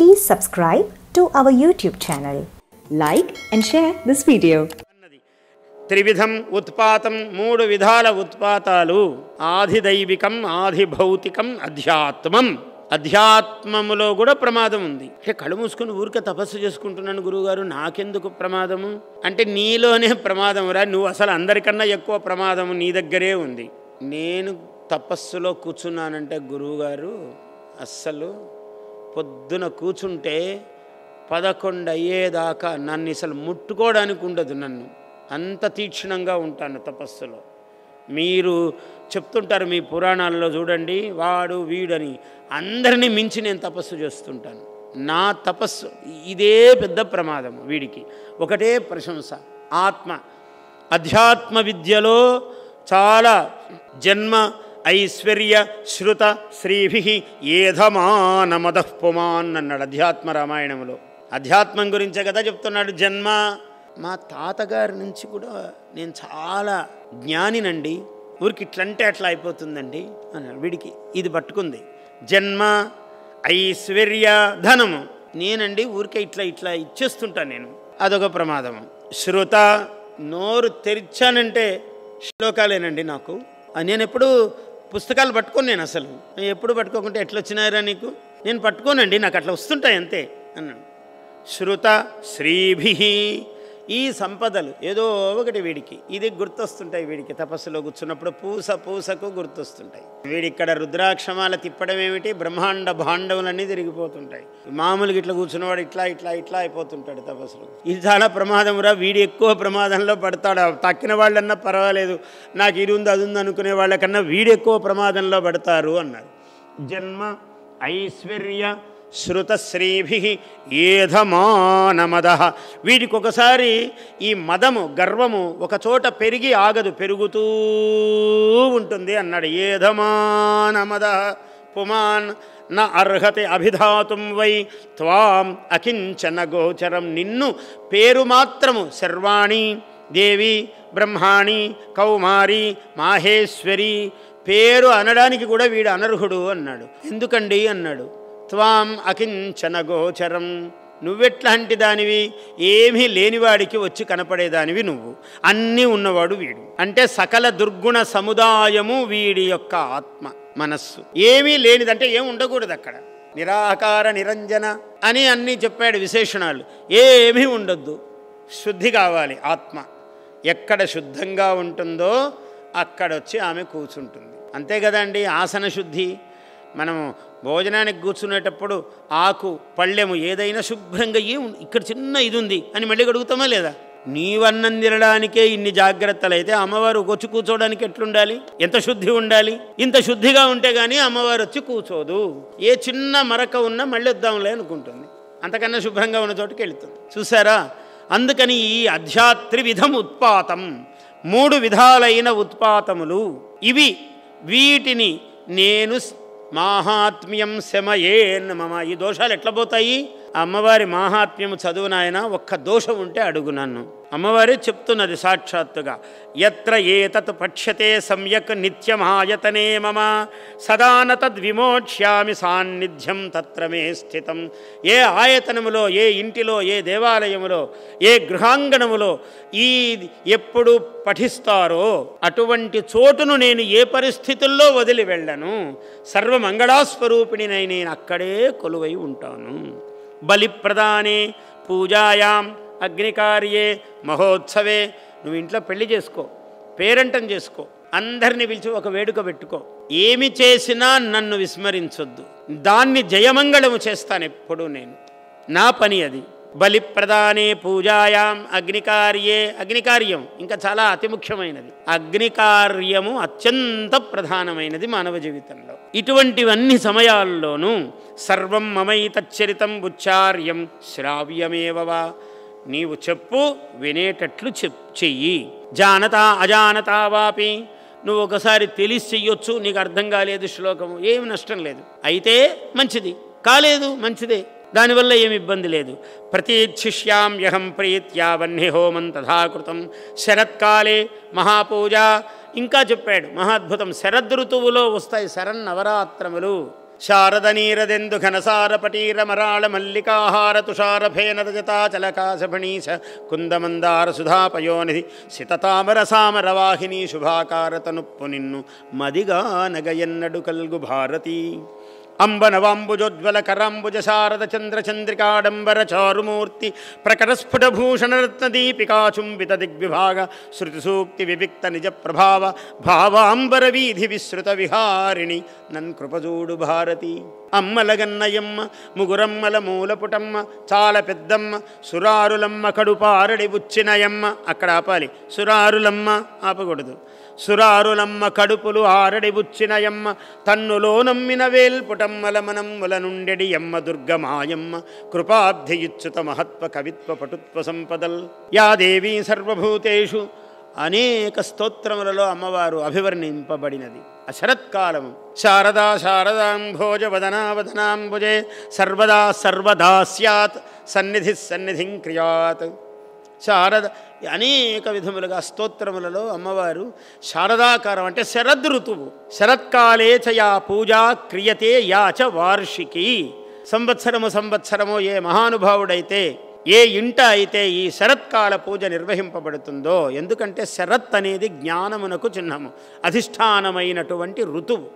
Please subscribe to our YouTube channel. Like and share this video. త్రివిధం ఉత్పాతం మూడు విధాల ఉత్పాతాలు ఆధిదైవికం ఆధిభౌతికం అధ్యాత్మం. అధ్యాత్మములో కూడా ప్రమాదం ఉంది. అంటే కళ్ళు మూసుకొని ఊరికే తపస్సు చేసుకుంటున్నాను గురువుగారు, నాకెందుకు ప్రమాదము అంటే నీలోనే ప్రమాదం రా, నువ్వు అసలు అందరికన్నా ఎక్కువ ప్రమాదము నీ దగ్గరే ఉంది. నేను తపస్సులో కూర్చున్నానంటే గురువుగారు అస్సలు పొద్దున కూర్చుంటే 11 అయ్యేదాకా నన్ను అసలు ముట్టుకోవడానికి ఉండదు. నన్ను అంత తీక్షణంగా ఉంటాను తపస్సులో. మీరు చెప్తుంటారు మీ పురాణాలలో చూడండి, వాడు వీడని అందరినీ మించి నేను తపస్సు చేస్తుంటాను. నా తపస్సు ఇదే పెద్ద ప్రమాదం. వీడికి ఒకటే ప్రశంస. ఆత్మ అధ్యాత్మ విద్యలో చాలా జన్మ ఐశ్వర్య శృత శ్రీభి ఏధమానమదః పుమాన్ అన్నాడు అధ్యాత్మ రామాయణంలో. అధ్యాత్మం గురించే కదా చెప్తున్నాడు. జన్మ మా తాతగారి నుంచి కూడా నేను చాలా జ్ఞానినండి, ఊరికి ఇట్లంటే అట్లా అయిపోతుందండి అన్నాడు. వీడికి ఇది పట్టుకుంది. జన్మ ఐశ్వర్య ధనము నేనండి ఊరికే ఇట్లా ఇట్లా ఇచ్చేస్తుంటాను నేను, అదొక ప్రమాదము. శృత నోరు తెరిచానంటే శ్లోకాలేనండి నాకు. నేను ఎప్పుడు పుస్తకాలు పట్టుకోను, నేను అసలు ఎప్పుడు పట్టుకోకుంటే ఎట్లా వచ్చినారా నీకు, నేను పట్టుకోనండి, నాకు అట్లా వస్తుంటాయి అంతే అన్నాడు. శృత శ్రీభి ఈ సంపదలు ఏదో ఒకటి వీడికి ఇది గుర్తొస్తుంటాయి. వీడికి తపస్సులో కూర్చున్నప్పుడు పూసకు గుర్తొస్తుంటాయి. వీడిక్కడ రుద్రాక్షమాల తిప్పడం ఏమిటి, బ్రహ్మాండ భాండవులన్నీ తిరిగిపోతుంటాయి. మామూలుగా ఇట్లా కూర్చున్నవాడు ఇట్లా ఇట్లా ఇట్లా అయిపోతుంటాడు తపస్సులో. ఇది చాలా ప్రమాదమురా, వీడి ఎక్కువ ప్రమాదంలో పడతాడు. తక్కిన వాళ్ళన్నా పర్వాలేదు, నాకు ఇది ఉంది అది ఉంది అనుకునే వాళ్ళకన్నా వీడు ఎక్కువ ప్రమాదంలో పడతారు అన్నారు. జన్మ ఐశ్వర్య శృతశ్రీభి ఏధమానమద. వీడికి ఒకసారి ఈ మదము గర్వము ఒక చోట పెరిగి ఆగదు, పెరుగుతూ ఉంటుంది అన్నాడు. ఏధమానమద పుమాన్ న అర్హతే అభిధాతుం వై త్వాం అకించన గోచరం. నిన్ను పేరు మాత్రము శర్వాణి దేవి బ్రహ్మాణి కౌమారి మాహేశ్వరి పేరు అనడానికి కూడా వీడు అనర్హుడు అన్నాడు. ఎందుకండి అన్నాడు. త్వాం అకించన గోచరం, నువ్వెట్లాంటి దానివి, ఏమీ లేనివాడికి వచ్చి కనపడేదానివి నువ్వు, అన్నీ ఉన్నవాడు వీడు. అంటే సకల దుర్గుణ సముదాయము వీడి యొక్క ఆత్మ మనస్సు. ఏమీ లేనిదంటే ఏమి ఉండకూడదు అక్కడ. నిరాకార నిరంజన అని అన్నీ చెప్పాడు విశేషణాలు. ఏమీ ఉండొద్దు, శుద్ధి కావాలి ఆత్మ. ఎక్కడ శుద్ధంగా ఉంటుందో అక్కడొచ్చి ఆమె కూర్చుంటుంది. అంతే కదండి ఆసన శుద్ధి. మనము భోజనానికి కూర్చునేటప్పుడు ఆకు పళ్ళెము ఏదైనా శుభ్రంగా ఇక్కడ చిన్న ఇది ఉంది అని మళ్ళీ అడుగుతామా లేదా? నీవన్నం తినడానికే ఇన్ని జాగ్రత్తలు అయితే అమ్మవారు వచ్చి కూర్చోవడానికి ఎట్లుండాలి, ఎంత శుద్ధి ఉండాలి? ఇంత శుద్ధిగా ఉంటే కానీ అమ్మవారు వచ్చి కూర్చోదు. ఏ చిన్న మరక ఉన్నా మళ్ళీ వద్దాంలే అనుకుంటుంది, అంతకన్నా శుభ్రంగా ఉన్న చోటుకి వెళుతుంది. చూసారా? అందుకని ఈ త్రివిధం ఉత్పాతం, 3 విధాలైన ఉత్పాతములు ఇవి. వీటిని నేను మాహాత్మ్యం శమయేన్ మమ. ఈ దోషాలు ఎట్లా పోతాయి? అమ్మవారి మాహాత్మ్యము చదువు నాయన, ఒక్క దోషం ఉంటే అడుగు నన్ను. అమ్మవారే చెప్తున్నది సాక్షాత్తుగా. యత్ర ఏతత్ పక్ష్యతే సమ్యక్ నిత్యమాయతనే మమ సదాన తద్విమోక్ష్యామి సాన్నిధ్యం తత్ర మే స్థితం. ఏ ఆయతనములో, ఏ ఇంటిలో, ఏ దేవాలయములో, ఏ గృహాంగణములో ఈ ఎప్పుడు పఠిస్తారో అటువంటి చోటును నేను ఏ పరిస్థితుల్లో వదిలి వెళ్ళను. సర్వమంగళాస్వరూపిణి నేను అక్కడే కొలువై ఉంటాను. బలిప్రదానే పూజాయాం అగ్నికార్యే మహోత్సవే. నువ్వు ఇంట్లో పెళ్లి చేసుకో, పేరంటం చేసుకో, అందరిని పిలిచి ఒక వేడుక పెట్టుకో. ఏమి చేసినా నన్ను విస్మరించొద్దు, దాన్ని జయమంగళము చేస్తాను ఎప్పుడు నేను. నా పని అది. బలిప్రదానే పూజాయాం అగ్నికార్యే. అగ్నికార్యం ఇంకా చాలా అతి ముఖ్యమైనది. అగ్నికార్యము అత్యంత ప్రధానమైనది మానవ జీవితంలో. ఇటువంటివన్నీ సమయాల్లోనూ సర్వం మమైతచ్చరితం ఉచ్చార్యం శ్రావ్యమేవవా. నీవు చెప్పు, వినేటట్లు చెయ్యి. జానతా అజానతా వాపి. నువ్వు ఒకసారి తెలిసి చెయ్యొచ్చు, నీకు అర్థం కాలేదు శ్లోకము, ఏమి నష్టం లేదు. అయితే మంచిది, కాలేదు మంచిదే, దానివల్ల ఏమి ఇబ్బంది లేదు. ప్రతీచ్ఛిష్యామ్యహం ప్రీత్యా వహ్నిహోమం తథాకృతం శరత్కాలే మహాపూజ. ఇంకా చెప్పాడు మహాద్భుతం. శరదృతువులో వస్తాయి శరన్నవరాత్రములు. శారద నీరదెందు ఘనసార పటీర మరాళ మల్లికాహార తుషార ఫేన రజతాచలకాశఫణీశ కుందమందార సుధాపయోనిధి సితతామర సామరవాహిని శుభాకారతనుప్పు నిన్ను మదిగా నగయన్నడు కల్గు భారతి అంబనవాంబుజోజ్వల కరాంబుజ శారద చంద్రచంద్రికాడంబర చారుమూర్తి ప్రకటస్ఫుటభూషణరత్నదీపికాచుంబిత దిగ్విభాగ శృతిసూక్తి వివిక్త నిజ ప్రభావ భావాంబర వీధి విశ్రుత విహారిణి నన్ కృపజూడు భారతి అమ్మలగన్నయమ్మ ముగురమ్మల మూలపుటమ్మ చాలా పెద్దమ్మ సురారులమ్మ కడుపారడి బుచ్చినయమ్మ అక్కడ ఆపాలి సురారులమ్మ ఆపకూడదు సురారులమ్మ కడుపులు ఆరడి బుచ్చినయమ్మ తన్నులో నమ్మిన వేల్పుటమ్మల మనమ్ముల నుండెడి యమ్మ దుర్గమాయమ్మ కృపాబ్ధియుచ్యుత మహత్వ కవిత్వ పటుత్వ సంపదల్ యా దేవీ సర్వభూతేషు అనేక స్తోత్రములలో అమ్మవారు అభివర్ణింపబడినది. శరత్కాలము శారదా శారదాంభోజ వదనా వదనాంబుజే సర్వదా సర్వదా స్యాత్ సన్నిధి సన్నిధిం క్రియాత్. శారద అనేక విధములుగా స్తోత్రములలో అమ్మవారు శారదాకారం అంటే శరద్ ఋతువు. శరత్కాలే చ యా పూజా క్రియతే యా చ వార్షికీ. సంవత్సరము ఏ మహానుభావుడైతే ఏ ఇంట అయితే ఈ శరత్కాల పూజ నిర్వహింపబడుతుందో, ఎందుకంటే శరత్ అనేది జ్ఞానమునకు చిహ్నము, అధిష్టానమైనటువంటి ఋతువు.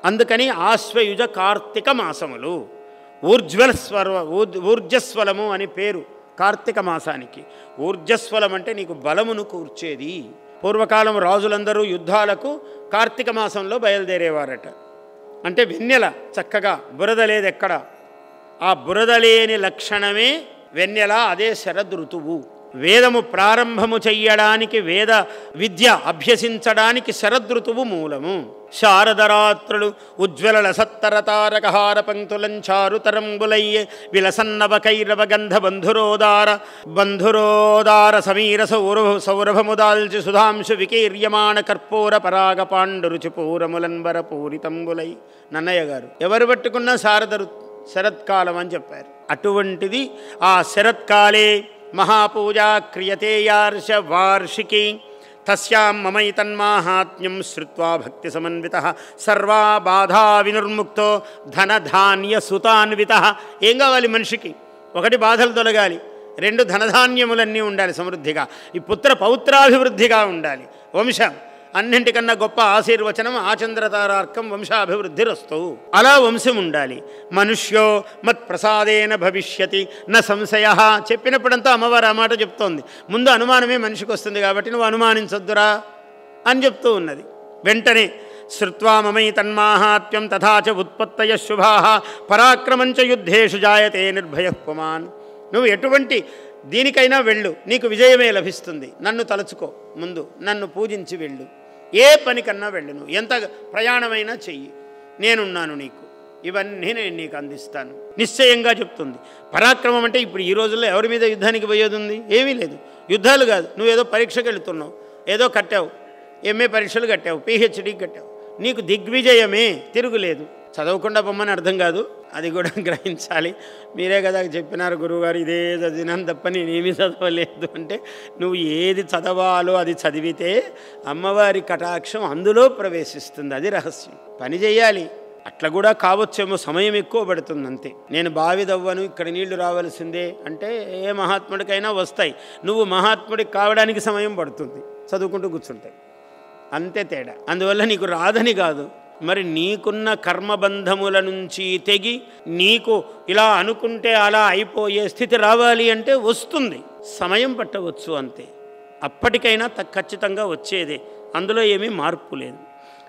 అందుకని ఆశ్వయుజ కార్తీక మాసములు. ఊర్జస్వలము అని పేరు కార్తీక మాసానికి. ఊర్జస్వలం అంటే నీకు బలమును కూర్చేది. పూర్వకాలం రాజులందరూ యుద్ధాలకు కార్తీక మాసంలో బయలుదేరేవారట. అంటే వెన్నెల చక్కగా, బురద లేదు ఎక్కడ. ఆ బురద లేని లక్షణమే వెన్నెల, అదే శరద్ ఋతువు. వేదము ప్రారంభము చెయ్యడానికి, వేద విద్య అభ్యసించడానికి శరదృతువు మూలము. శారదరాత్రులు ఉజ్వల సత్తర తారకహార పంక్తులంచారు తరంబులయ్యే విలసన్నవ కైరవ గంధ బంధురోదార సమీర సౌరభముదాల్చి సుధాంశు వికీర్యమాణ కర్పూర పరాగ పాండు రుచిపూరములన్బర పూరితంబులై. నన్నయ్య గారు ఎవరు పట్టుకున్నా శరత్కాలం అని చెప్పారు. అటువంటిది ఆ శరత్కాలే మహాపూజా క్రియతే యార్ష వార్షికీ. తస్యాం మమైతన్మాహాత్మ్యం శ్రుత్వా భక్తి సమన్వితః సర్వా బాధా వినుర్ముక్తో ధనధాన్య సుతాన్వితః. ఏం కావాలి మనిషికి? ఒకటి బాధలు తొలగాలి, రెండు ధనధాన్యములన్నీ ఉండాలి సమృద్ధిగా, ఈ పుత్ర పౌత్రాభివృద్ధిగా ఉండాలి. వంశం అన్నింటికన్నా గొప్ప ఆశీర్వచనం ఆచంద్రతారార్కం వంశాభివృద్ధిరస్తు. అలా వంశం ఉండాలి. మనుష్యో మత్ప్రసాదేన భవిష్యతి న సంశయ. చెప్పినప్పుడంతా అమ్మవారు ఆ మాట చెప్తోంది. ముందు అనుమానమే మనిషికి వస్తుంది కాబట్టి నువ్వు అనుమానించొద్దురా అని చెప్తూ ఉన్నది. వెంటనే శ్రుత్వా మమై తన్మాహాత్మ్యం తథాచ ఉత్పత్తయ శుభా పరాక్రమంచ యుద్ధేషు జాయతే నిర్భయ పుమాన్. నువ్వు ఎటువంటి దీనికైనా వెళ్ళు, నీకు విజయమే లభిస్తుంది. నన్ను తలుచుకో, ముందు నన్ను పూజించి వెళ్ళు. ఏ పనికన్నా వెళ్ళు, నువ్వు ఎంత ప్రయాణమైనా చెయ్యి, నేనున్నాను నీకు, ఇవన్నీ నేను నీకు అందిస్తాను నిశ్చయంగా చెప్తుంది. పరాక్రమం అంటే ఇప్పుడు ఈ రోజుల్లో ఎవరి మీద యుద్ధానికి పోయేది ఉంది? ఏమీ లేదు. యుద్ధాలు కాదు, నువ్వేదో పరీక్షకు వెళుతున్నావు, ఏదో కట్టావు, ఎంఏ పరీక్షలు కట్టావు, పిహెచ్డీకి కట్టావు, నీకు దిగ్విజయమే, తిరుగులేదు. చదవకుండా పొమ్మని అర్థం కాదు, అది కూడా గ్రహించాలి. మీరే కదా చెప్పినారు గురువుగారు, ఇదే చదివినాను తప్ప నేనేమీ చదవలేదు అంటే, నువ్వు ఏది చదవాలో అది చదివితే అమ్మవారి కటాక్షం అందులో ప్రవేశిస్తుంది. అది రహస్యం. పని చేయాలి. అట్లా కూడా కావచ్చేమో, సమయం ఎక్కువ పడుతుంది అంతే. నేను బావి దవ్వను, ఇక్కడ నీళ్లు రావాల్సిందే అంటే ఏ మహాత్ముడికైనా వస్తాయి. నువ్వు మహాత్ముడికి కావడానికి సమయం పడుతుంది, చదువుకుంటూ కూర్చుంటాయి, అంతే తేడా. అందువల్ల నీకు రాదని కాదు, మరి నీకున్న కర్మబంధముల నుంచి తెగి నీకు ఇలా అనుకుంటే అలా అయిపోయే స్థితి రావాలి అంటే వస్తుంది, సమయం పట్టవచ్చు అంతే. అప్పటికైనా ఖచ్చితంగా వచ్చేదే, అందులో ఏమీ మార్పు లేదు.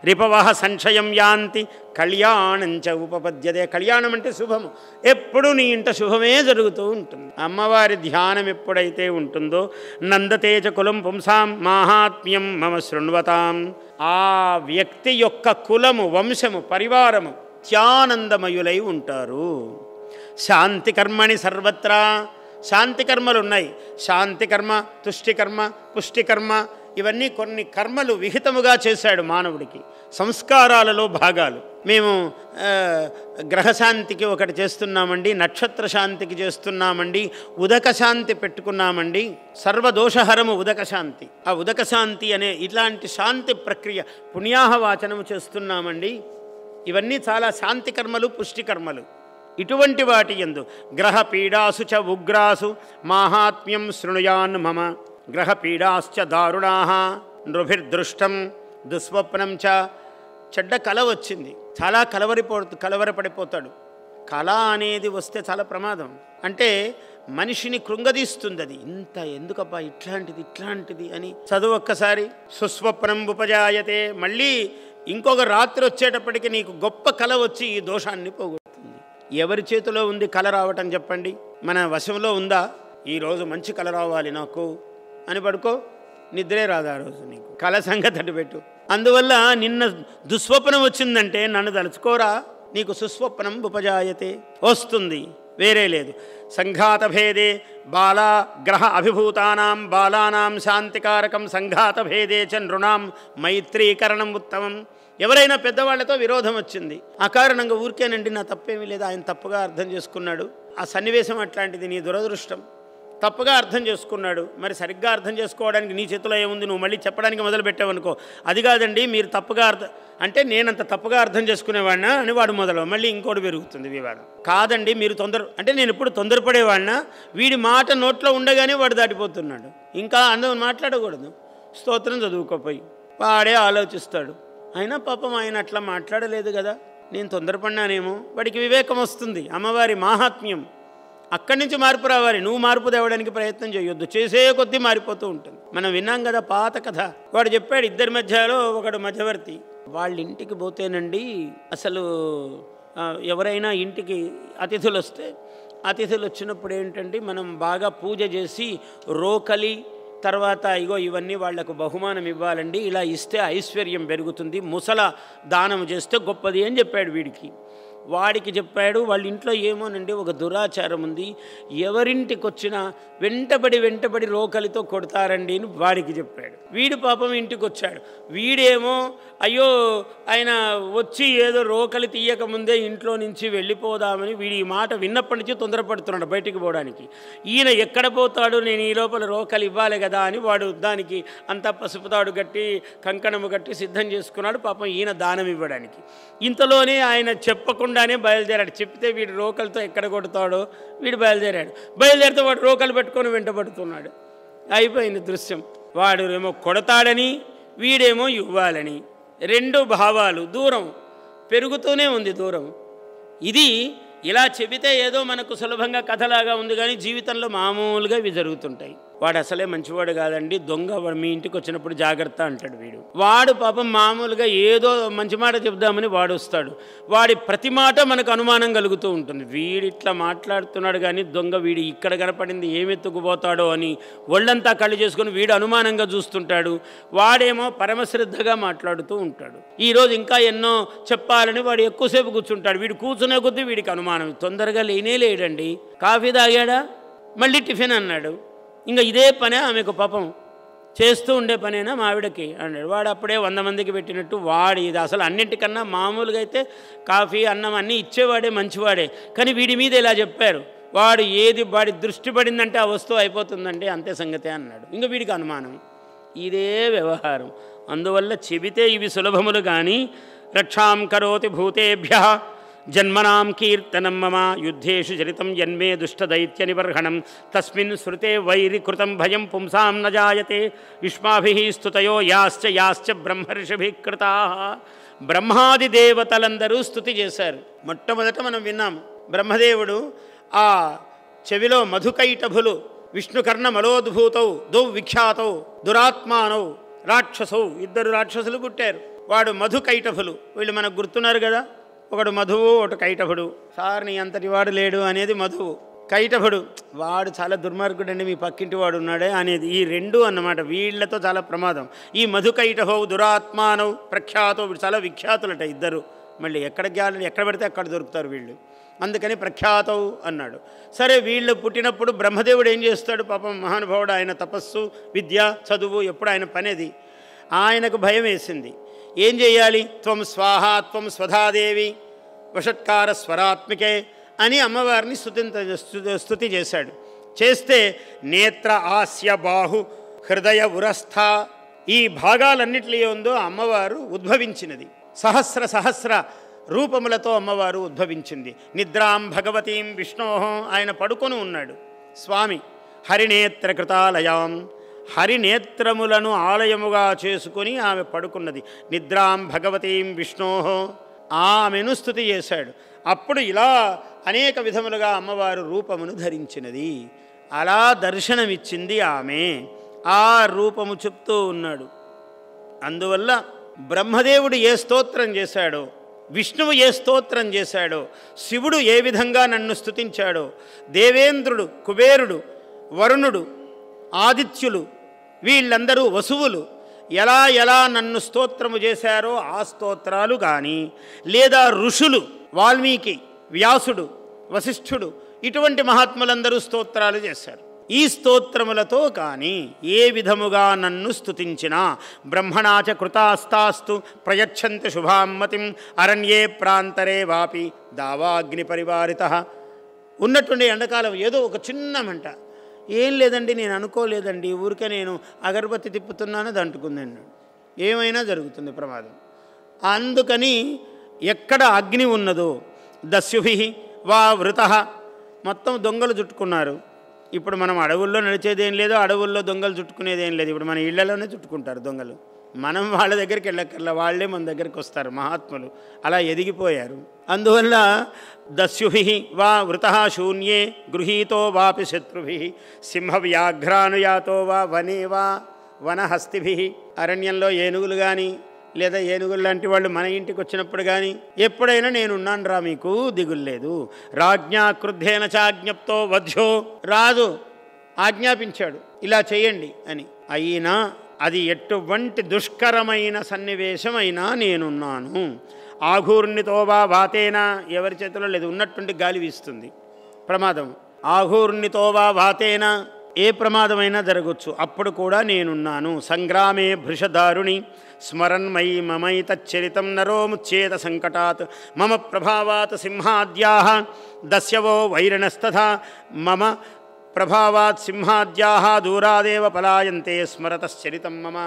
రిపవహ సంశయం యాంతి కళ్యాణంచ ఉపపద్యతే. కళ్యాణం అంటే శుభము, ఎప్పుడు నీ ఇంట శుభమే జరుగుతూ ఉంటుంది. అమ్మవారి ధ్యానం ఎప్పుడైతే ఉంటుందో నందతేజ కులం పుంసాం మాహాత్మ్యం మమ శృణ్వతాం. ఆ వ్యక్తి యొక్క కులము, వంశము, పరివారము త్యానందమయులై ఉంటారు. శాంతి కర్మణి సర్వత్రా. శాంతి కర్మలు ఉన్నాయి. శాంతి కర్మ, తుష్టికర్మ, పుష్టికర్మ, ఇవన్నీ కొన్ని కర్మలు విహితముగా చేశాడు మానవుడికి, సంస్కారాలలో భాగాలు. మేము గ్రహశాంతికి ఒకటి చేస్తున్నామండి, నక్షత్ర శాంతికి చేస్తున్నామండి, ఉదక శాంతి పెట్టుకున్నామండి, సర్వదోషహరము ఉదక శాంతి. ఆ ఉదక శాంతి అనే ఇట్లాంటి శాంతి ప్రక్రియ పుణ్యాహవాచనము చేస్తున్నామండి. ఇవన్నీ చాలా శాంతి కర్మలు, పుష్టి కర్మలు. ఇటువంటి వాటి యందు గ్రహ పీడాసు చ ఉగ్రాసు మాహాత్మ్యం శృణుయాన్ మమ గ్రహ పీడాశ్చ దారుణాః నృభిర్దృష్టం దుస్వప్నం చ. చెడ్డ కల వచ్చింది, చాలా కలవరపడిపోతాడు. కళ అనేది వస్తే చాలా ప్రమాదం. అంటే మనిషిని కృంగదీస్తుంది అది. ఇంత ఎందుకబ్బా ఇట్లాంటిది అని. చదువు ఒక్కసారి సుస్వప్నం ఉపజాయతే, మళ్ళీ ఇంకొక రాత్రి వచ్చేటప్పటికి నీకు గొప్ప కళ వచ్చి ఈ దోషాన్ని పోగొడుతుంది. ఎవరి చేతిలో ఉంది కళ రావటం చెప్పండి? మన వశంలో ఉందా? ఈరోజు మంచి కళ రావాలి నాకు అని పడుకో, నిద్రే రాదు ఆ రోజు నీకు. కళ సంగతి అటు పెట్టు. అందువల్ల నిన్న దుస్వప్నం వచ్చిందంటే నన్ను తలుచుకోరా, నీకు సుస్వప్నం ఉపజాయతే వస్తుంది, వేరే లేదు. సంఘాత భేదే బాలా గ్రహ అభిభూతానాం బాలానాం శాంతికారకం సంఘాత భేదే చ నృణాం మైత్రీకరణం ఉత్తమం. ఎవరైనా పెద్దవాళ్లతో విరోధం వచ్చింది, ఆ కారణంగా ఊరికేనండి నా తప్పేమీ లేదు, ఆయన తప్పుగా అర్థం చేసుకున్నాడు, ఆ సన్నివేశం అట్లాంటిది, నీ దురదృష్టం, తప్పుగా అర్థం చేసుకున్నాడు. మరి సరిగ్గా అర్థం చేసుకోవడానికి నీ చేతిలో ఏముంది? నువ్వు మళ్ళీ చెప్పడానికి మొదలుపెట్టావనుకో, అది కాదండి మీరు తప్పుగా అంటే నేనంత తప్పుగా అర్థం చేసుకునేవాడినా అని వాడు మళ్ళీ ఇంకోటి పెరుగుతుంది వివాదం. కాదండి మీరు అంటే నేను ఎప్పుడు తొందరపడేవాడినా, వీడి మాట నోట్లో ఉండగానే వాడు దాటిపోతున్నాడు. ఇంకా అందరూ మాట్లాడకూడదు, స్తోత్రం చదువుకోపోయి వాడే ఆలోచిస్తాడు. అయినా పాపం ఆయన అట్లా మాట్లాడలేదు కదా, నేను తొందరపడినానేమో. వాడికి వివేకం వస్తుంది, అమ్మవారి మాహాత్మ్యం. అక్కడి నుంచి మార్పు రావాలి. నువ్వు మార్పు తేవడానికి ప్రయత్నం చేయొద్దు, చేసే కొద్దీ మారిపోతూ ఉంటుంది. మనం విన్నాం కదా పాత కథ. వాడు చెప్పాడు, ఇద్దరి మధ్యలో ఒకడు మధ్యవర్తి. వాళ్ళ ఇంటికి పోతేనండి అసలు ఎవరైనా ఇంటికి అతిథులు వస్తే, అతిథులు వచ్చినప్పుడు ఏంటంటే మనం బాగా పూజ చేసి రోకలి తర్వాత ఇవన్నీ వాళ్లకు బహుమానం ఇవ్వాలండి, ఇలా ఇస్తే ఐశ్వర్యం పెరుగుతుంది, ముసల దానం చేస్తే గొప్పది అని చెప్పాడు వీడికి. వాడికి చెప్పాడు, వాళ్ళ ఇంట్లో ఏమోనండి ఒక దురాచారం ఉంది, ఎవరింటికి వచ్చినా వెంటబడి రోకలితో కొడతారండి అని వాడికి చెప్పాడు. వీడు పాపం ఇంటికి వచ్చాడు. వీడేమో అయ్యో ఆయన వచ్చి ఏదో రోకలి తీయకముందే ఇంట్లో నుంచి వెళ్ళిపోదామని వీడి ఈ మాట విన్నప్పటి నుంచి తొందరపడుతున్నాడు బయటికి పోవడానికి. ఈయన ఎక్కడ పోతాడు, నేను ఈ లోపల రోకలి ఇవ్వాలి కదా అని వాడు దానికి అంతా పసుపుతాడు కట్టి కంకణము కట్టి సిద్ధం చేసుకున్నాడు పాపం ఈయన దానం ఇవ్వడానికి. ఇంతలోనే ఆయన చెప్పకుండానే బయలుదేరాడు. చెప్తే వీడు రోకలితో ఎక్కడ కొడతాడో వీడు బయలుదేరితే వాడు రోకలు పెట్టుకొని వెంటబడుతున్నాడు. అయిపోయింది దృశ్యం. వాడు ఏమో కొడతాడని, వీడేమో ఇవ్వాలని, రెండు భావాలు, దూరం పెరుగుతూనే ఉంది దూరం. ఇది ఇలా చెబితే ఏదో మనకు సులభంగా కథలాగా ఉంది, కానీ జీవితంలో మామూలుగా ఇవి జరుగుతుంటాయి. వాడు అసలే మంచివాడు కాదండి, దొంగ, వాడు మీ ఇంటికి వచ్చినప్పుడు జాగ్రత్త అంటాడు వీడు. వాడు పాపం మామూలుగా ఏదో మంచి మాట చెప్దామని వాడు వస్తాడు. వాడి ప్రతి మాట మనకు అనుమానం కలుగుతూ ఉంటుంది. వీడిట్లా మాట్లాడుతున్నాడు కానీ దొంగ వీడు ఇక్కడ కనపడింది ఏమెత్తుకుపోతాడో అని ఒళ్ళంతా కళ్ళు చేసుకుని వీడు అనుమానంగా చూస్తుంటాడు. వాడేమో పరమశ్రద్ధగా మాట్లాడుతూ ఉంటాడు. ఈరోజు ఇంకా ఎన్నో చెప్పాలని వాడు ఎక్కువసేపు కూర్చుంటాడు. వీడు కూర్చునే కొద్దీ వీడికి అనుమానం. తొందరగా లేడండి. కాఫీ తాగాడా, మళ్ళీ టిఫిన్ అన్నాడు. ఇంకా ఇదే పనే ఆమెకు పాపం చేస్తూ ఉండే పనేనా మావిడకి అన్నాడు. వాడు అప్పుడే 100 మందికి పెట్టినట్టు వాడు ఇది అసలు అన్నింటికన్నా మామూలుగా అయితే కాఫీ అన్నం అన్నీ ఇచ్చేవాడే, మంచివాడే. కానీ వీడి మీద ఇలా చెప్పారు. వాడు వాడి దృష్టి పడిందంటే ఆ వస్తువు అయిపోతుందంటే అంతే సంగతే అన్నాడు. ఇంకా వీడికి అనుమానం. ఇదే వ్యవహారం. అందువల్ల చెబితే ఇవి సులభములు కానీ రక్షాం కరోతి భూతేభ్యః జన్మనాం కీర్తనం మమ యుద్ధేషు చరితం జన్మే దుష్టదైత్య నిబర్హణం తస్మిన్ శృతే వైరికృతం భయం పుంసాం న జాయతే యుష్మాభిః స్తుతయో యాశ్చ బ్రహ్మర్షిభిః కృతాః. బ్రహ్మాది దేవతలందరూ స్తుతి చేశారు. మొట్టమొదట మనం విన్నాం, బ్రహ్మదేవుడు ఆ చెవిలో మధుకైటభులు విష్ణుకర్ణ మలోద్భూతౌ విఖ్యాతౌ దురాత్మానౌ రాక్షసౌ, 2 రాక్షసులు పుట్టారు. వాడు మధుకైటభులు. వీళ్ళు మనకు గుర్తున్నారు కదా, ఒకడు మధువు, ఒకటి కైటభుడు. సార్ నీ అంతటి వాడు లేడు అనేది మధువు. కైటభుడు వాడు చాలా దుర్మార్గుడండి, మీ పక్కింటి వాడు ఉన్నాడే అనేది. ఈ 2 అన్నమాట. వీళ్లతో చాలా ప్రమాదం. ఈ మధుకైటభౌ దురాత్మానౌ ప్రఖ్యాతౌ, వీడు చాలా విఖ్యాతులట 2. మళ్ళీ ఎక్కడ పడితే అక్కడ దొరుకుతారు వీళ్ళు, అందుకని ప్రఖ్యాతౌ అన్నాడు. సరే, వీళ్ళు పుట్టినప్పుడు బ్రహ్మదేవుడు ఏం చేస్తాడు పాపం మహానుభావుడు, ఆయన తపస్సు, విద్య, చదువు ఎప్పుడు ఆయన పనేది. ఆయనకు భయం వేసింది. ఏం చేయాలి? త్వం స్వాహా త్వం స్వధాదేవి వషట్కార స్వరాత్మికే అని అమ్మవారిని స్తుతి చేశాడు. చేస్తే నేత్ర ఆస్య బాహు హృదయ ఉరస్థ, ఈ భాగాలన్నిట్లో ఉందో అమ్మవారు ఉద్భవించినది. సహస్ర రూపములతో అమ్మవారు ఉద్భవించింది. నిద్రాం భగవతీం విష్ణో, ఆయన పడుకొని ఉన్నాడు స్వామి. హరినేత్రకృతాలయాం, హరినేత్రములను ఆలయముగా చేసుకుని ఆమె పడుకున్నది. నిద్రాం భగవతీం విష్ణో, ఆమెను స్తుతి చేశాడు. అప్పుడు ఇలా అనేక విధములుగా అమ్మవారు రూపమును ధరించినది. అలా దర్శనమిచ్చింది ఆమె. ఆ రూపము చెప్తూ ఉన్నాడు. అందువల్ల బ్రహ్మదేవుడు ఏ స్తోత్రం చేశాడో, విష్ణువు ఏ స్తోత్రం చేశాడో, శివుడు ఏ విధంగా నన్ను స్తుతించాడో, దేవేంద్రుడు, కుబేరుడు, వరుణుడు, ఆదిత్యులు, వీళ్ళందరూ వసువులు ఎలా ఎలా నన్ను స్తోత్రము చేశారో ఆ స్తోత్రాలు కానీ, లేదా ఋషులు వాల్మీకి, వ్యాసుడు, వశిష్ఠుడు, ఇటువంటి మహాత్ములందరూ స్తోత్రాలు చేశారు. ఈ స్తోత్రములతో కానీ ఏ విధముగా నన్ను స్తుతించినా బ్రహ్మణాచ కృతాస్తాస్తు ప్రయచ్చంతి శుభామ్మతిం అరణ్యే ప్రాంతరే వాపి దావాగ్ని పరివారిత. ఉన్నటువంటి ఎండాకాలం ఏదో ఒక చిన్న మంట, ఏం లేదండి నేను అనుకోలేదండి, ఊరికే నేను అగరబత్తి తిప్పుతున్నాను అది అంటుకుందండి, ఏమైనా జరుగుతుంది ప్రమాదం. అందుకని ఎక్కడ అగ్ని ఉన్నదో దస్యుభి వా వృత, మొత్తం దొంగలు చుట్టుకున్నారు. ఇప్పుడు మనం అడవుల్లో నడిచేదేం లేదు, అడవుల్లో దొంగలు చుట్టుకునేదేం లేదు. ఇప్పుడు మన ఇళ్లలోనే చుట్టుకుంటారు దొంగలు. మనం వాళ్ళ దగ్గరికి వెళ్ళక్కర్లా, వాళ్ళే మన దగ్గరికి వస్తారు. మహాత్ములు అలా ఎదిగిపోయారు. అందువల్ల దస్యుభి వా వృత శూన్యే గృహీతో వాపి శత్రుభి సింహవ్యాఘ్రానుయాతో వా వనే వా వనహస్తిభి. అరణ్యంలో ఏనుగులు కానీ లేదా ఏనుగులు లాంటి వాళ్ళు మన ఇంటికి వచ్చినప్పుడు కానీ ఎప్పుడైనా నేనున్నాను రా, మీకు దిగులు లేదు. రాజ్ఞా క్రుద్ధేన చాజ్ఞప్తో వధ్యో, రాజు ఆజ్ఞాపించాడు ఇలా చేయండి అని, అయినా అది ఎటువంటి దుష్కరమైన సన్నివేశమైనా నేనున్నాను. ఆఘూర్ణితో వా వాతేనా, ఎవరి చేతిలో లేదు, ఉన్నటువంటి గాలి వీస్తుంది, ప్రమాదం. ఆఘూర్ణితో వా వాతేనా, ఏ ప్రమాదమైనా జరగవచ్చు, అప్పుడు కూడా నేనున్నాను. సంగ్రామే భృషదారుణి స్మరన్మయి మమైతచ్చరితం నరో ముచ్చేత సంకటాత్ మమ ప్రభావాత్ సింహాద్యాః దస్యవో వైరిణస్తథా మమ ప్రభావాత్ సింహాద్యాః దూరాదేవ పలాయంతే స్మరతశ్చరితం మమ.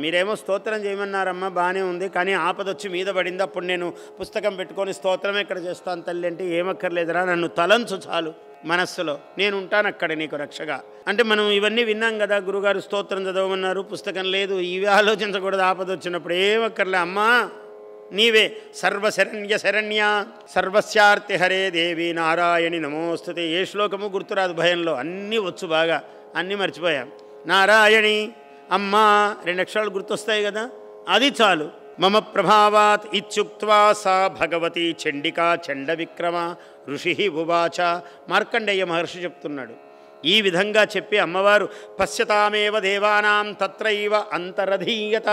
మీరేమో స్తోత్రం చేయమన్నారమ్మా, బాగానే ఉంది, కానీ ఆపదొచ్చి మీద పడింది, అప్పుడు నేను పుస్తకం పెట్టుకొని స్తోత్రం ఎక్కడ చేస్తాను తల్లి అంటే, ఏమక్కర్లేదురా నన్ను తలంచు చాలు మనస్సులో, నేను ఉంటాను అక్కడ నీకు రక్షగా అంటే. మనం ఇవన్నీ విన్నాం కదా, గురుగారు స్తోత్రం చదవమన్నారు, పుస్తకం లేదు, ఇవి ఆలోచించకూడదు. ఆపద వచ్చినప్పుడు ఏమక్కర్లే, అమ్మా నీవే సర్వశరణ్య శరణ్య సర్వస్యార్తి హరే దేవి నారాయణి నమోస్తుతే. ఏ శ్లోకము గుర్తురాదు భయంలో, అన్నీ వచ్చు బాగా, అన్నీ మర్చిపోయాం. నారాయణి అమ్మా 2 అక్షరాలు గుర్తొస్తాయి కదా, అది చాలు. మమ ప్రభావాత్ ఇత్యుక్త్వా సా భగవతి చండికా చండ విక్రమ ఋషి ఉవాచ. మార్కండేయ మహర్షి చెప్తున్నాడు. ఈ విధంగా చెప్పి అమ్మవారు పశ్యతామేవ దేవానాం తత్రైవ అంతరధీయత,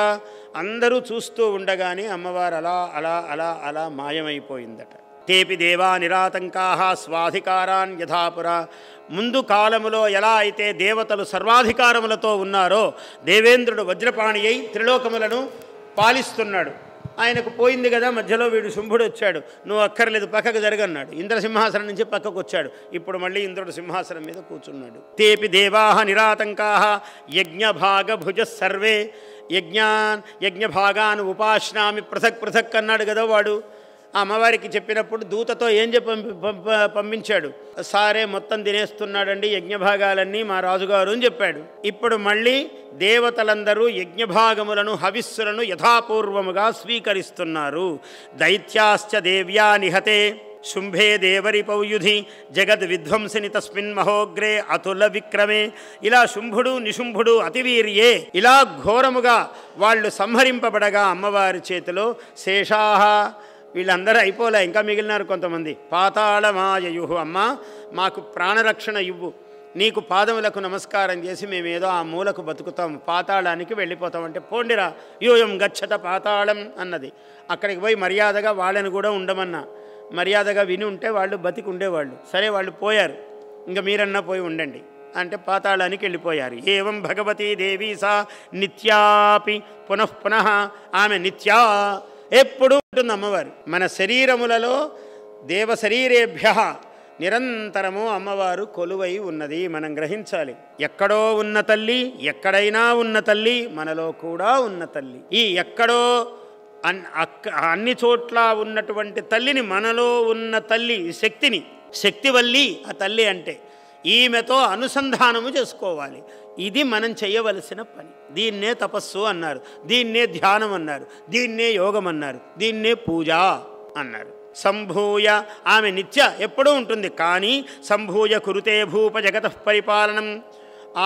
అందరూ చూస్తూ ఉండగానే అమ్మవారు అలా అలా అలా అలా మాయమైపోయిందట. తేపి దేవా నిరాతంకాః స్వాధికారాన్ యథాపురా. ముందు కాలములో ఎలా అయితే దేవతలు సర్వాధికారములతో ఉన్నారో, దేవేంద్రుడు వజ్రపాణి అయి త్రిలోకములను పాలిస్తున్నాడు. ఆయనకు పోయింది కదా, మధ్యలో వీడు శుంభుడు వచ్చాడు, నువ్వు అక్కర్లేదు పక్కకు జరగన్నాడు. ఇంద్రసింహాసనం నుంచి పక్కకు వచ్చాడు, ఇప్పుడు మళ్ళీ ఇంద్రుడు సింహాసనం మీద కూర్చున్నాడు. తేపి దేవాః నిరాతంకాః యజ్ఞభాగభుజ సర్వే యజ్ఞభాగాన్ ఉపాశ్నామి పృథక్ పృథక్ అన్నాడు కదా వాడు. ఆ అమ్మవారికి చెప్పినప్పుడు దూతతో ఏం చెప్పి పంపించాడు, సారే మొత్తం తినేస్తున్నాడండి యజ్ఞభాగాలన్నీ మా రాజుగారు అని చెప్పాడు. ఇప్పుడు మళ్ళీ దేవతలందరూ యజ్ఞభాగములను హవిస్సులను యథాపూర్వముగా స్వీకరిస్తున్నారు. దైత్యాశ్చ దేవ్యా నిహతే శుంభే దేవరి పౌయుధి జగద్ విధ్వంసిని తస్మిన్ మహోగ్రే అతుల విక్రమే. ఇలా శుంభుడు నిశుంభుడు అతివీర్యే ఇలా ఘోరముగా వాళ్ళు సంహరింపబడగా అమ్మవారి చేతిలో శేషాహ, వీళ్ళందరూ అయిపోలే, ఇంకా మిగిలినారు కొంతమంది. పాతాళమాయయు, అమ్మా మాకు ప్రాణరక్షణ ఇవ్వు, నీకు పాదములకు నమస్కారం చేసి మేమేదో ఆ మూలకు బతుకుతాం, పాతాళానికి వెళ్ళిపోతాం అంటే, పోండిరా యూయం గచ్చత పాతాళం అన్నది. అక్కడికి పోయి మర్యాదగా వాళ్ళని కూడా ఉండమన్నా, మర్యాదగా విని ఉంటే వాళ్ళు బతికి ఉండేవాళ్ళు. సరే వాళ్ళు పోయారు, ఇంకా మీరన్నా పోయి ఉండండి అంటే పాతాళానికి వెళ్ళిపోయారు. ఏవం భగవతీ దేవీ సా నిత్యాపి పునఃపునః, ఆమె నిత్యా ఎప్పుడు ఉంటుంది అమ్మవారు. మన శరీరములలో దేవశరీరేభ్య నిరంతరము అమ్మవారు కొలువై ఉన్నది, మనం గ్రహించాలి. ఎక్కడో ఉన్న తల్లి, ఎక్కడైనా ఉన్న తల్లి, మనలో కూడా ఉన్న తల్లి. ఈ ఎక్కడో అన్ని చోట్ల ఉన్నటువంటి తల్లిని, మనలో ఉన్న తల్లి శక్తిని, శక్తివల్లి ఆ తల్లి అంటే, ఈమెతో అనుసంధానము చేసుకోవాలి. ఇది మనం చేయవలసిన పని. దీన్నే తపస్సు అన్నారు, దీన్నే ధ్యానం అన్నారు, దీన్నే యోగం అన్నారు, దీన్నే పూజ అన్నారు. సంభూయ, ఆమె నిత్య ఎప్పుడూ ఉంటుంది. కానీ సంభూయ కురుతే భూప జగత పరిపాలనం,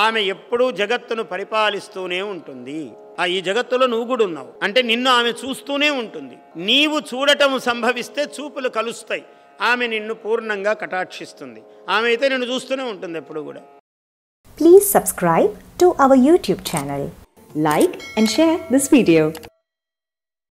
ఆమె ఎప్పుడూ జగత్తును పరిపాలిస్తూనే ఉంటుంది. ఈ జగత్తులో నువ్వు కూడా ఉన్నావు అంటే నిన్ను ఆమె చూస్తూనే ఉంటుంది. నీవు చూడటం సంభవిస్తే చూపులు కలుస్తాయి, ఆమె నిన్ను పూర్ణంగా కటాక్షిస్తుంది. ఆమె అయితే నిన్ను చూస్తూనే ఉంటుంది ఎప్పుడు కూడా. Please subscribe to our YouTube channel. Like and share this video.